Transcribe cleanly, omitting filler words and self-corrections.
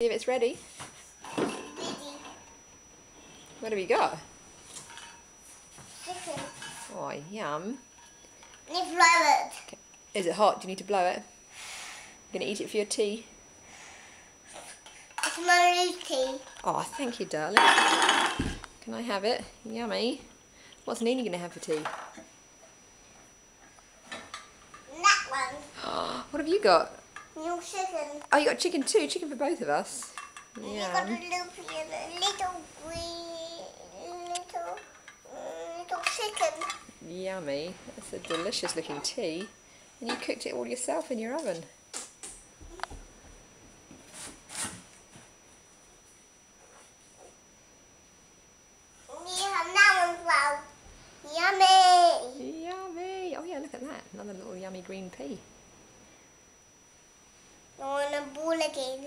See if it's ready. Ready. What have you got? Chicken. Oh, yum. Need to blow it. Okay. Is it hot? Do you need to blow it? You're going to eat it for your tea? It's my tea. Oh, thank you, darling. Can I have it? Yummy. What's Nini going to have for tea? That one. What have you got? New chicken. Oh, you got chicken too? Chicken for both of us? And you got a Yum. little green, little chicken. Yummy. That's a delicious looking tea. And you cooked it all yourself in your oven. Yeah, that one's well. Yummy. Yummy. Oh yeah, look at that. Another little yummy green pea. I want a ball again.